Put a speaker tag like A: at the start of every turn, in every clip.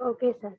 A: Okay, sir.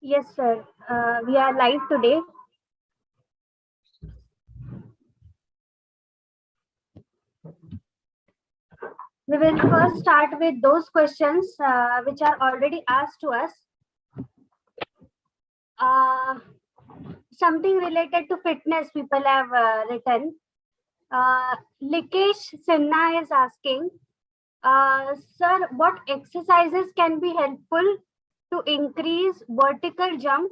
A: Yes, sir. We are live today. We will first start with those questions which are already asked to us. Something related to fitness people have written. Likesh Sinha is asking, sir, what exercises can be helpful to increase vertical jump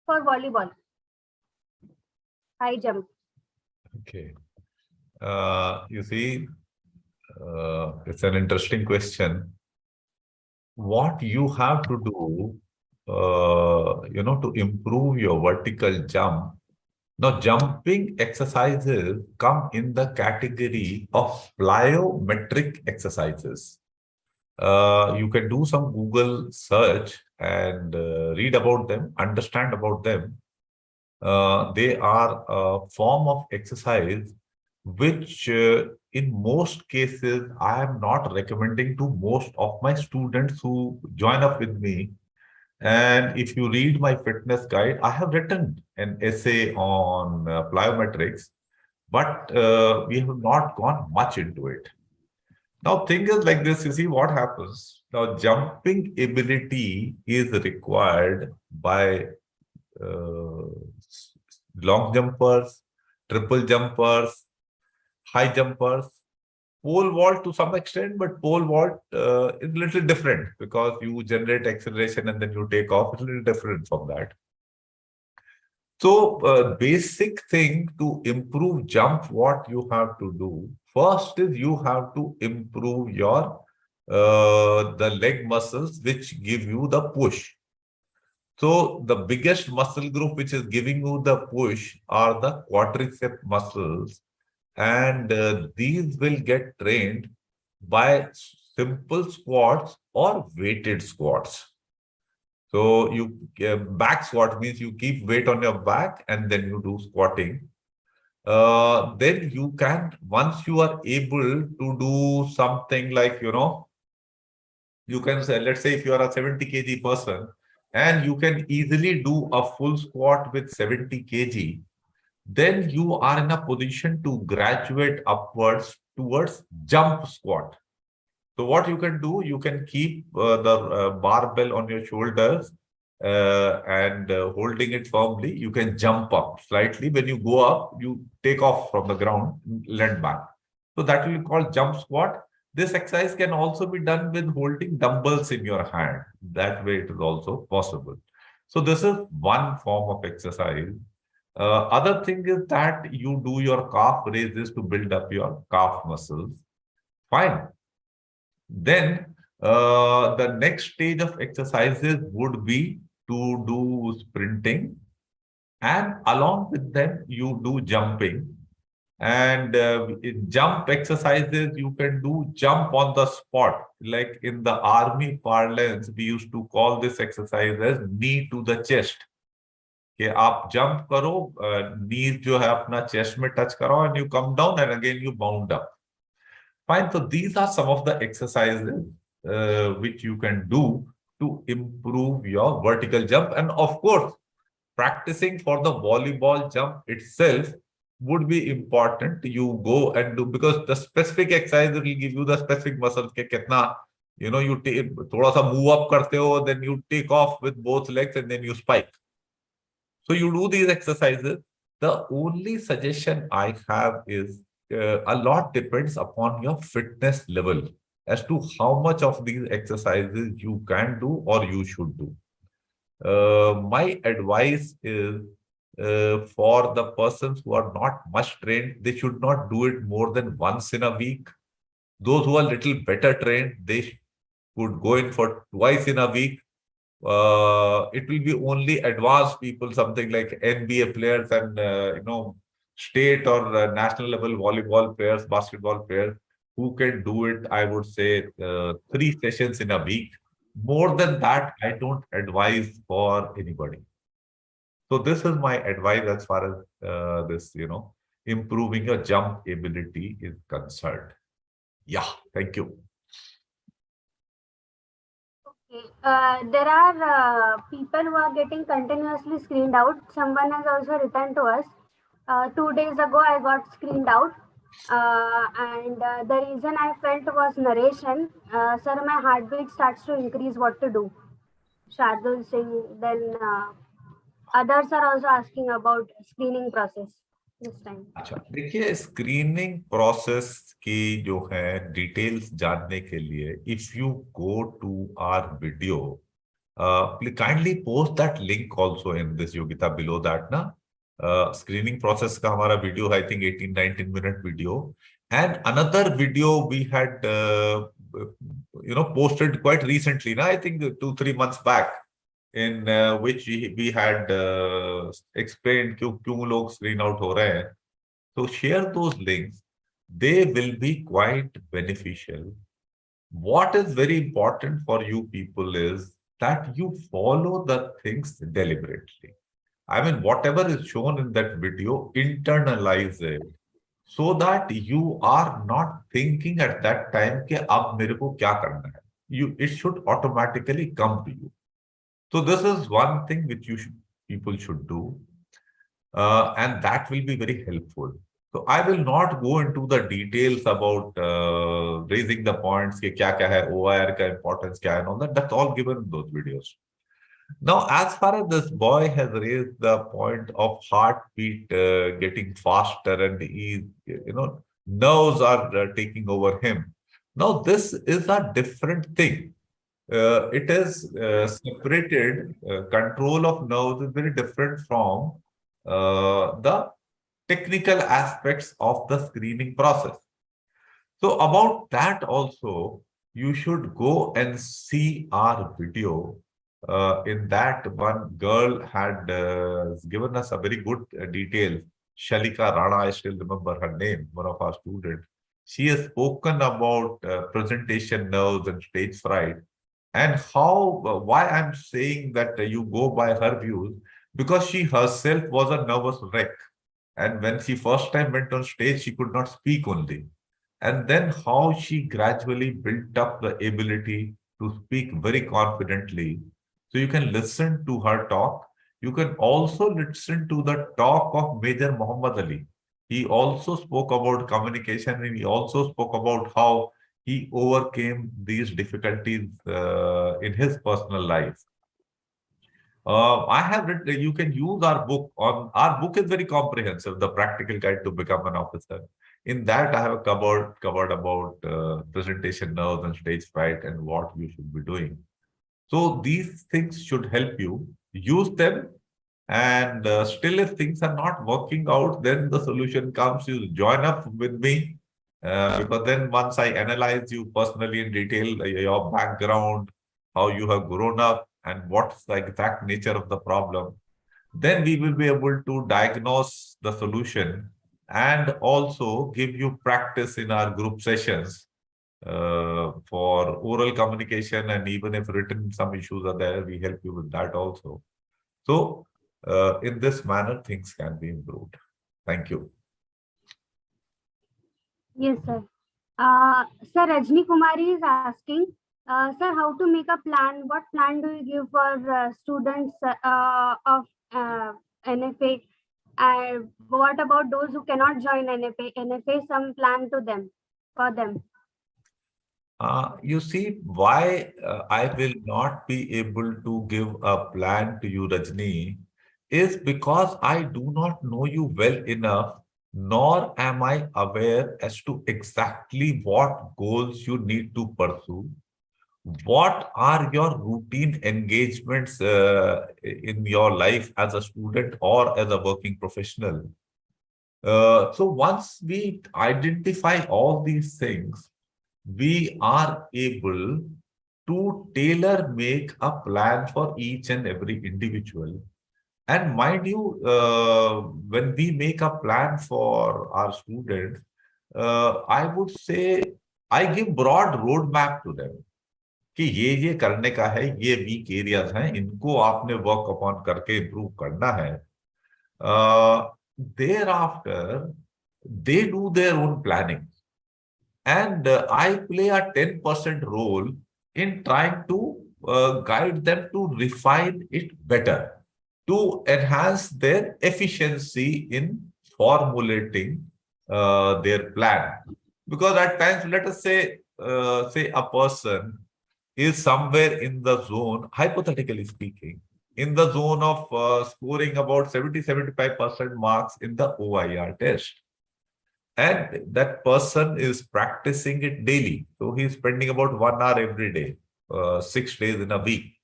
A: for volleyball? High jump.
B: Okay. You see, it's an interesting question. What you have to do, to improve your vertical jump. Now, jumping exercises come in the category of plyometric exercises. You can do some Google search and read about them, understand about them. They are a form of exercise which in most cases I am not recommending to most of my students who join up with me. And if you read my fitness guide, I have written an essay on plyometrics, but we have not gone much into it. Now, thing is like this, you see what happens. Now, jumping ability is required by uh, long jumpers, triple jumpers, high jumpers, pole vault to some extent, but pole vault is a little different because you generate acceleration and then you take off. It's a little different from that. So, basic thing to improve jump, what you have to do first is you have to improve your the leg muscles which give you the push. So the biggest muscle group which is giving you the push are the quadricep muscles, and these will get trained by simple squats or weighted squats. So you back squat means you keep weight on your back and then you do squatting. Then you can, once you are able to do something like, you can say, let's say if you are a 70 kg person and you can easily do a full squat with 70 kg, then you are in a position to graduate upwards towards jump squat. So what you can do, you can keep the barbell on your shoulders and holding it firmly. You can jump up slightly. When you go up, you take off from the ground, land back. So that will be called jump squat. This exercise can also be done with holding dumbbells in your hand. That way it is also possible. So this is one form of exercise. Other thing is that you do your calf raises to build up your calf muscles. Fine. Then the next stage of exercises would be to do sprinting, and along with them you do jumping. And in jump exercises, you can do jump on the spot. Like in the army parlance, we used to call this exercise as knee to the chest. कि आप jump करो, knees जो है अपना chest में touch करो, and you come down and again you bound up. Fine. So these are some of the exercises which you can do to improve your vertical jump. And of course, practicing for the volleyball jump itself would be important. You go and do, because the specific exercise will give you the specific muscles ke kitna, you take thoda sa move up karte ho, then you take off with both legs and then you spike. So you do these exercises. The only suggestion I have is a lot depends upon your fitness level as to how much of these exercises you can do or you should do. My advice is for the persons who are not much trained, they should not do it more than once in a week. Those who are little better trained, they could go in for twice in a week. It will be only advanced people, something like NBA players and state or national level volleyball players, basketball players, who can do it. I would say 3 sessions in a week. More than that, I don't advise for anybody. So this is my advice as far as this, improving your jump ability is concerned. Yeah, thank you.
A: Okay. There are people who are getting continuously screened out. Someone has also written to us. 2 days ago, I got screened out. And the reason I felt was narration. Sir, my heartbeat starts to increase. What to do? Shardul Singh. Then others are also asking about screening process this time.
B: अच्छा देखिए screening process की जो है details जानने के लिए if you go to our video kindly post that link also in this योगिता below that ना स्क्रीनिंग प्रोसेस का हमारा video I think 18-19 minute video and another video we had posted quite recently na I think 2-3 months back in which we had explained क्यों क्यों लोग screen out हो रहे हैं. So share those links. They will be quite beneficial. What is very important for you people is that you follow the things deliberately. I mean, whatever is shown in that video, internalize it so that you are not thinking at that time कि अब मेरे को क्या करना है. It should automatically come to you. So this is one thing which people should do. And that will be very helpful. So I will not go into the details about raising the points, कि क्या क्या है OIR का importance क्या है and all that. That's all given in those videos. Now, as far as this boy has raised the point of heartbeat getting faster and nerves are taking over him. Now, this is a different thing. It is separated. Control of nerves is very different from the technical aspects of the screening process. So about that also, you should go and see our video. In that, one girl had given us a very good detail. Shalika Rana, I still remember her name, one of our students. She has spoken about presentation nerves and stage fright and how, why I'm saying that you go by her views, because she herself was a nervous wreck. And when she first time went on stage, she could not speak only. And then how she gradually built up the ability to speak very confidently. So you can listen to her talk. You can also listen to the talk of Major Muhammad Ali. He also spoke about communication and he also spoke about how he overcame these difficulties in his personal life. I have written, you can use our book our book is very comprehensive, The Practical Guide to Become an Officer. In that, I have covered about presentation nerves and stage fright and what you should be doing. So these things should help you. Use them, and still if things are not working out, then the solution comes, you join up with me. Because then once I analyze you personally in detail, your background, how you have grown up, and what's the exact nature of the problem, then we will be able to diagnose the solution and also give you practice in our group sessions for oral communication. And even if written some issues are there, we help you with that also. So in this manner, things can be improved. Thank you.
A: Yes, sir. Sir, Rajni Kumari is asking, sir, how to make a plan? What plan do you give for students of NFA? What about those who cannot join NFA? NFA, some plan to them for them.
B: You see, why I will not be able to give a plan to you, Rajni, is because I do not know you well enough, nor am I aware as to exactly what goals you need to pursue. What are your routine engagements in your life as a student or as a working professional? So once we identify all these things, we are able to tailor make a plan for each and every individual. And mind you, when we make a plan for our students, I would say I give broad roadmap to them कि ये करने का है, ये weak areas हैं, इनको आपने work upon करके इम्प्रूव करना है. Thereafter they do their own planning. And I play a 10% role in trying to guide them to refine it better, to enhance their efficiency in formulating their plan. Because at times, let us say a person is somewhere in the zone, hypothetically speaking, in the zone of scoring about 70-75% marks in the OIR test, and that person is practicing it daily. So he's spending about 1 hour every day, 6 days in a week.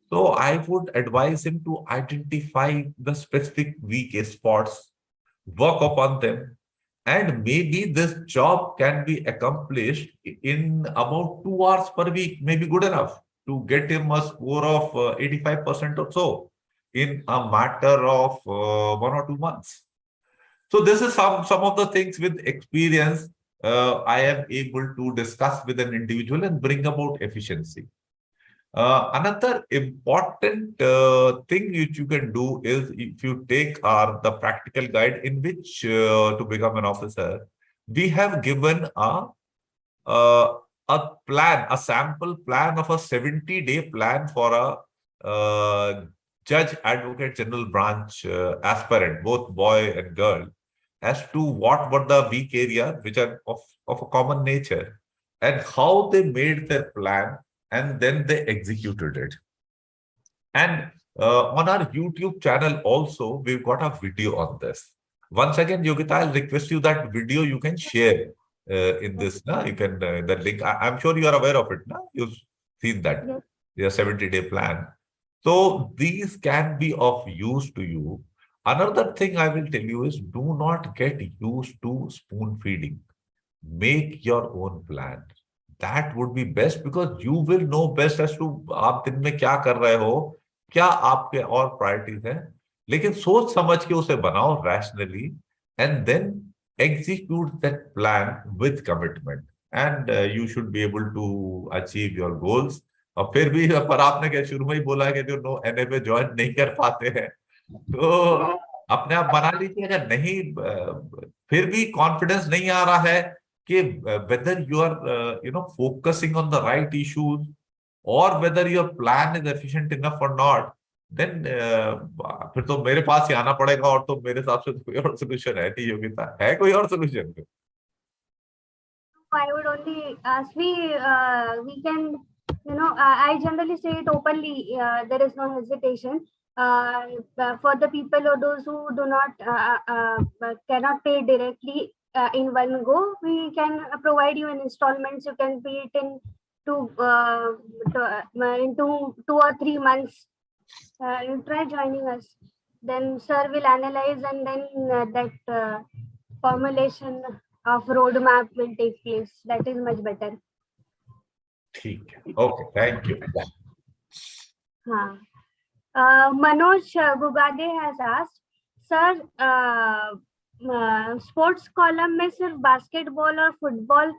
B: So I would advise him to identify the specific weak spots, work upon them, and maybe this job can be accomplished in about 2 hours per week, maybe good enough to get him a score of 85% or so in a matter of 1 or 2 months. So this is some of the things with experience I am able to discuss with an individual and bring about efficiency. Another important thing which you can do is if you take the practical guide in which to become an officer, we have given uh, a plan, a sample plan of a 70-day plan for a judge advocate general branch aspirant, both boy and girl, as to what were the weak areas which are of a common nature and how they made their plan and then they executed it. And on our YouTube channel also, we've got a video on this. Once again, Yogita, I'll request you that video you can share in this. Na? You can, the link, I'm sure you are aware of it. Na? You've seen that,
A: Yes.
B: your 70-day plan. So these can be of use to you. Another thing I will tell you is do not get used to spoon feeding. Make your own plan. That would be best because you will know best as to आप दिन में क्या कर रहे हो, क्या आपके और प्रायोरिटीज हैं. लेकिन सोच समझ के उसे बनाओ rationally and then execute that plan with commitment and you should be able to achieve your goals. और फिर भी पर आपने क्या शुरू में ही बोला कि जो नो एनए पे ज्वाइन नहीं कर पाते हैं तो अपने आप बना लीजिए. अगर नहीं फिर भी कॉन्फिडेंस नहीं आ रहा है कि whether you are focusing on the right issues or whether your plan is efficient enough or not, then फिर तो मेरे पास ही आना पड़ेगा और तो मेरे हिसाब से तो कोई और सोल्यूशन है नहीं. योग्यता है कोई और solution?
A: I would only ask we can, I generally say it openly. There is no hesitation. For the people or those who do not cannot pay directly in one go, we can provide you in installments. You can pay it in in 2 or 3 months. You try joining us. Then sir will analyze and then that formulation of roadmap will take place. That is much better.
B: ठीक है. Okay, thank you.
A: हाँ. Manoj Gugade has asked, sir, sports column में सिर्फ basketball और football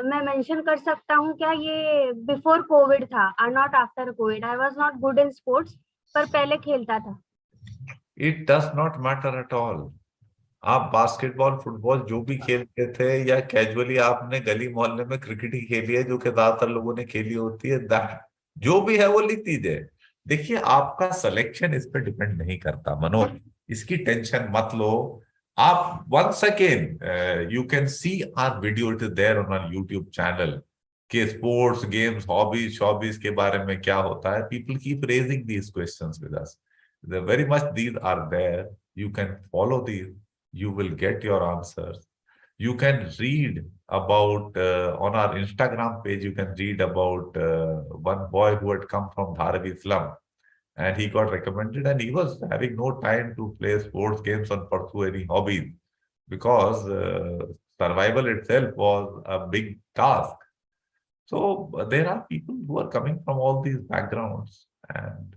A: मैं mention कर सकता हूँ क्या? ये बिफोर कोविड था और not after Covid. I was not good in sports पर पहले खेलता था.
B: It does not matter at all. आप बास्केटबॉल फुटबॉल जो भी खेलते थे या कैजुअली आपने गली मोहल्ले में क्रिकेट ही खेली है जो कि ज्यादातर लोगों ने खेली होती है, दैट जो भी है वो लिख दीजिए. देखिए आपका सिलेक्शन इस पे डिपेंड नहीं करता मनोज, इसकी टेंशन मत लो. आप once again you can see our video, it is there on our YouTube channel कि स्पोर्ट्स गेम्स हॉबीज शॉबीज के बारे में क्या होता है. People keep raising these questions with us. Very much these are there. You can follow these. You will get your answers. You can read about on our Instagram page. You can read about one boy who had come from Dharavi slum, and he got recommended, and he was having no time to play sports games and pursue any hobbies because survival itself was a big task. So there are people who are coming from all these backgrounds, and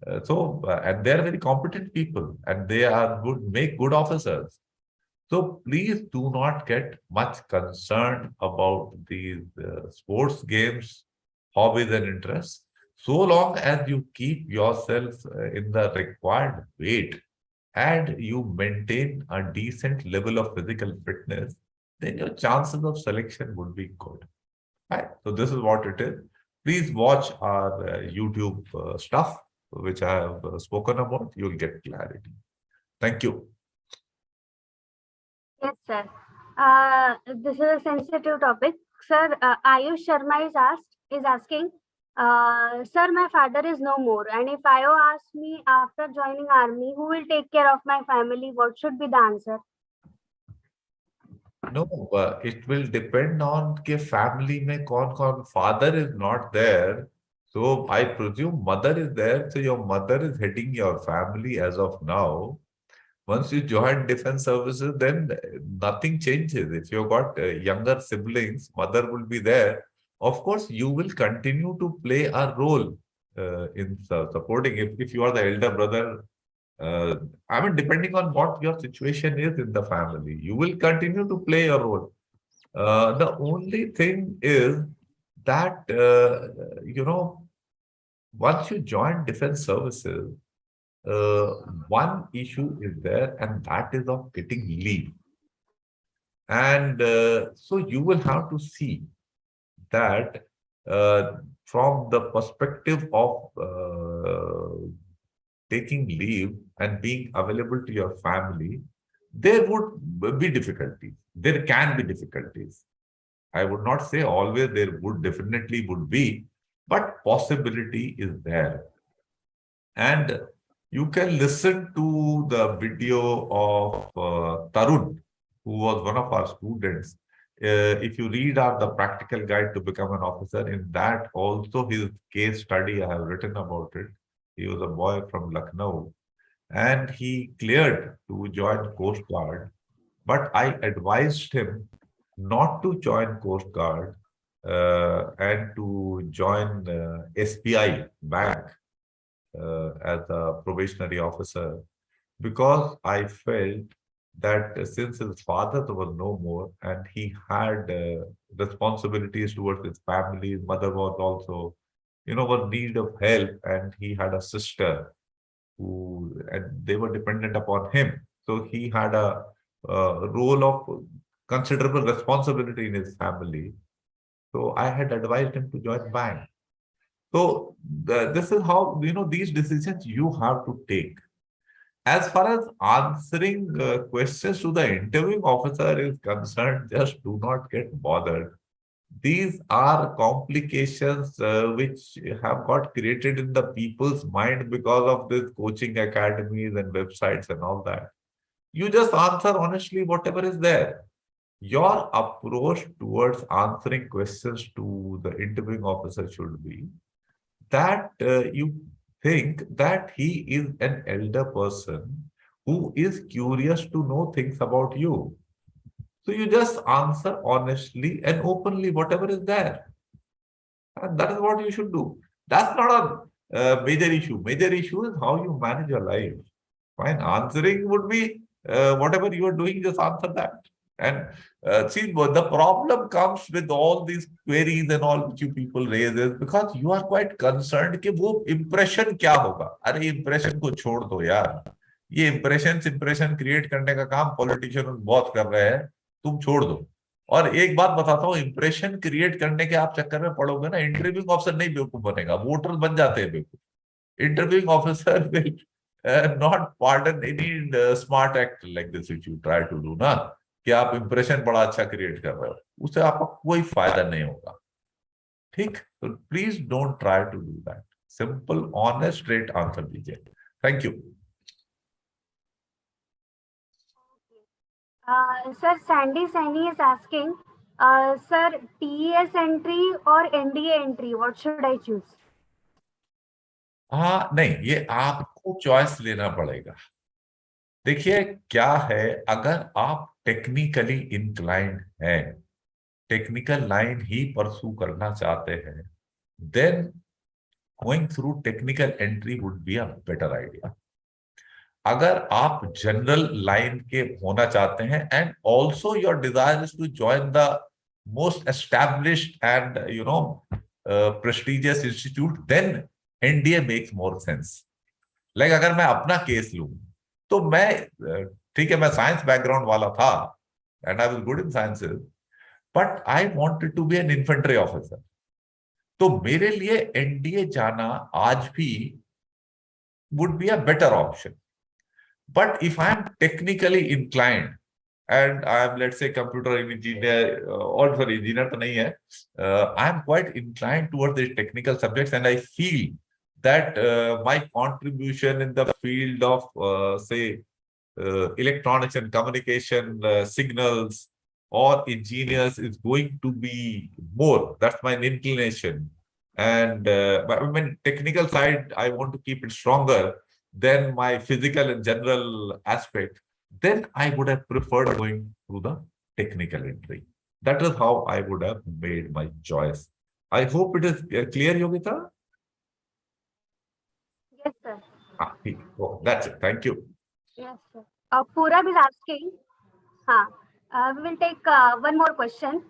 B: they are very competent people, and they are good, make good officers. So please do not get much concerned about these sports games, hobbies, and interests. So long as you keep yourself in the required weight and you maintain a decent level of physical fitness, then your chances of selection would be good. Right? So this is what it is. Please watch our YouTube stuff, which I have spoken about. You'll get clarity. Thank you.
A: Yes, sir. This is a sensitive topic. Sir, Ayush Sharma is asking, sir, my father is no more, and if Ayo asks me after joining army, who will take care of my family? What should be the answer?
B: No, it will depend on कि family में कौन father is not there. So I presume mother is there. So your mother is heading your family as of now. Once you join defense services, then nothing changes. If you've got younger siblings, mother will be there. Of course, you will continue to play a role in supporting. If you are the elder brother, uh, I mean, depending on what your situation is in the family, you will continue to play a role. The only thing is that, once you join defense services, uh, one issue is there, and that is of getting leave. And so you will have to see that from the perspective of taking leave and being available to your family, there would be difficulties. There can be difficulties. I would not say always there would definitely would be, but possibility is there. And you can listen to the video of Tarun, who was one of our students. If you read out the practical guide to become an officer, in that also his case study, I have written about it. He was a boy from Lucknow and he cleared to join Coast Guard. But I advised him not to join Coast Guard and to join SBI Bank as a probationary officer, because I felt that since his father was no more and he had responsibilities towards his family, his mother was also, was in need of help, and he had a sister and they were dependent upon him. So he had a role of considerable responsibility in his family. So I had advised him to join bank. So this is how, these decisions you have to take. As far as answering questions to the interviewing officer is concerned, just do not get bothered. These are complications which have got created in the people's mind because of these coaching academies and websites and all that. You just answer honestly whatever is there. Your approach towards answering questions to the interviewing officer should be that you think that he is an elder person who is curious to know things about you. So you just answer honestly and openly whatever is there. And that is what you should do. That's not a major issue. Major issue is how you manage your life. Fine. Answering would be whatever you are doing, just answer that. And see, but the problem comes with all these queries and all which you people raise is because you are quite concerned कि वो impression क्या होगा. अरे impression को छोड़ दो यार. ये impression create करने का काम politician बहुत कर रहे हैं. तुम छोड़ दो. और एक बात बताता हूँ, इंप्रेशन क्रिएट करने के आप चक्कर में पड़ोगे ना, इंटरव्यूइंग ऑफिसर नहीं बेवकूफ बनेगा, वोटर बन जाते हैं बेवकूफ. Interviewing officer will not pardon any smart act like this which you try to do ना, कि आप इंप्रेशन बड़ा अच्छा क्रिएट कर रहे हो, उससे आपका कोई फायदा नहीं होगा. ठीक, तो please don't try to do that. Simple honest straight answer दीजिए. Thank you.
A: Sir, Sandy Saini is asking, sir, TES entry or NDA entry, what should I choose?
B: हाँ नहीं, ये आपको चॉइस लेना पड़ेगा. देखिए क्या है, अगर आप टेक्निकली इंक्लाइंड हैं, टेक्निकल लाइन ही परसू करना चाहते हैं, then going through technical entry would be a better idea. अगर आप जनरल लाइन के होना चाहते हैं and also your desire is to join the most established and prestigious institute, then NDA makes more sense. Like अगर मैं अपना case लूं, तो मैं ठीक है, मैं साइंस बैकग्राउंड वाला था and I was good in sciences, but I wanted to be an infantry officer. तो मेरे लिए एनडीए जाना आज भी would be a better option. But if I'm technically inclined and I'm, let's say, computer engineer, or sorry, engineer तो नहीं है, I'm quite inclined towards the technical subjects, and I feel that my contribution in the field of, say, electronics and communication, signals, or engineers is going to be more. That's my inclination. And but I mean, technical side, I want to keep it stronger than my physical and general aspect. Then I would have preferred going through the technical entry. That is how I would have made my choice. I hope it is clear, Yogita.
A: Yes, sir.
B: Oh, that's it. Thank you.
A: Yes, sir. Purab is asking, we will take one more question.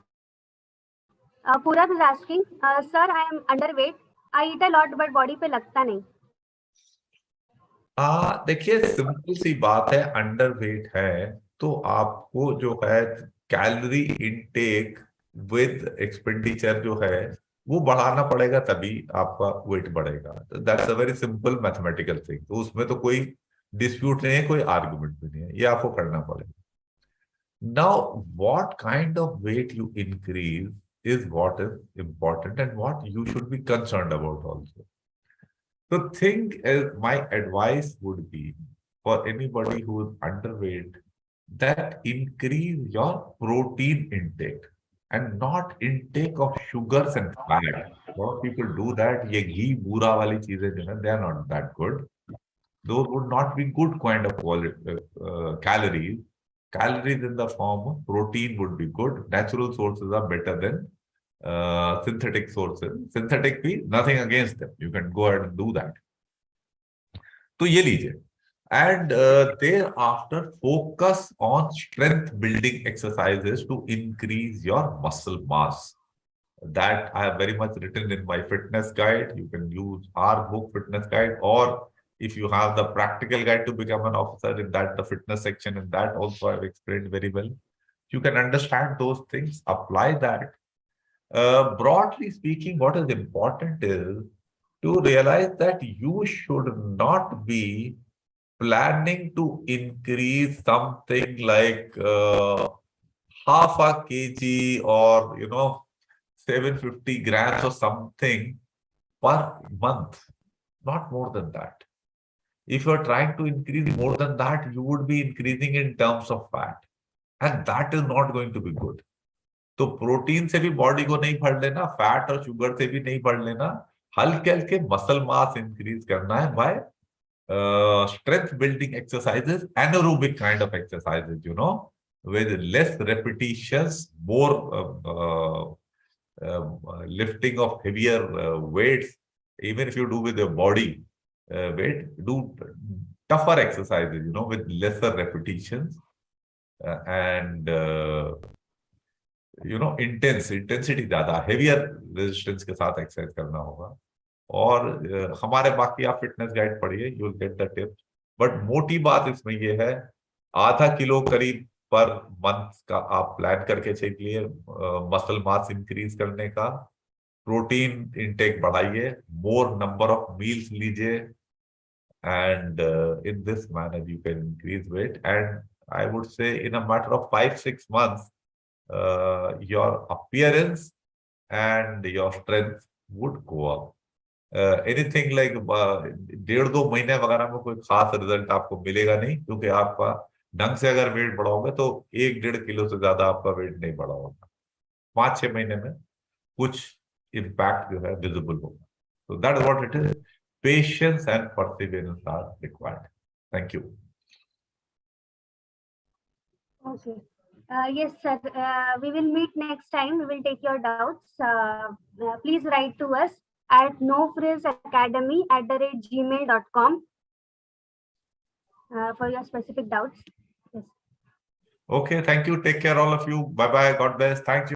A: Purab is asking, sir, I am underweight. I eat a lot, but body पे लगता नहीं.
B: देखिए simple सी बात है, underweight है तो आपको जो है कैलोरी इनटेक विद एक्सपेंडिचर जो है वो बढ़ाना पड़ेगा, तभी आपका वेट बढ़ेगा। That's a very simple mathematical thing, तो उसमें तो कोई डिस्प्यूट नहीं है, कोई आर्गुमेंट भी नहीं है, ये आपको करना पड़ेगा। Now what kind of weight you increase is what is important and what you should be concerned about also. The thing is, my advice would be for anybody who is underweight that increase your protein intake and not intake of sugars and fat. A lot of people do that. ये घी बूरा वाली चीजें जो है, they are not that good. Those would not be good kind of calories. Calories in the form of protein would be good. Natural sources are better than synthetic sources. Synthetic be nothing against them. You can go ahead and do that. तो ये लीजिए, and thereafter focus on strength building exercises to increase your muscle mass. That I have very much written in my fitness guide. You can use our book fitness guide, or if you have the practical guide to become an officer, in that the fitness section, in that also I've explained very well. You can understand those things, apply that. Broadly speaking, what is important is to realize that you should not be planning to increase something like half a kg, or 750 grams or something per month, not more than that. If you're trying to increase more than that, you would be increasing in terms of fat, and that is not going to be good. तो protein से भी body को नहीं भर लेना, fat और sugar से भी नहीं भर लेना, हल्के हल्के मसल मास इंक्रीज करना है bye strength building exercises, anaerobic kind of exercises, with less repetitions, more lifting of heavier weights. Even if you do with your body weight, do tougher exercises, with lesser repetitions, and intensity ज्यादा, heavier resistance के साथ exercise करना होगा। और हमारे बाकी आप fitness guide पढ़िए, you will get the tips. But मोटी बात इसमें ये है, आधा किलो करीब पर मंथ का आप प्लान करके चलिए मसल मास इंक्रीज करने का। प्रोटीन इंटेक बढ़ाइए, मोर नंबर ऑफ मील्स लीजिए, and in this manner you can increase weight, and I would say in a matter of 5-6 months your appearance and your strength would go up. Anything like 1.5-2 महीने वगैरह में कोई खास result आपको मिलेगा नहीं, क्योंकि आपका ढंग से अगर वेट बढ़ाओगे तो 1-1.5 किलो से ज्यादा आपका वेट नहीं बढ़ा होगा। 5-6 महीने में कुछ इम्पैक्ट जो है विजिबल होगा। So that is what it is. Patience and perseverance are required. Thank you.
A: Okay. Yes, sir. We will meet next time. We will take your doubts. Please write to us at nofrillsacademy@gmail.com for your specific doubts. Yes.
B: Okay, thank you. Take care, all of you. Bye bye. God bless. Thank you.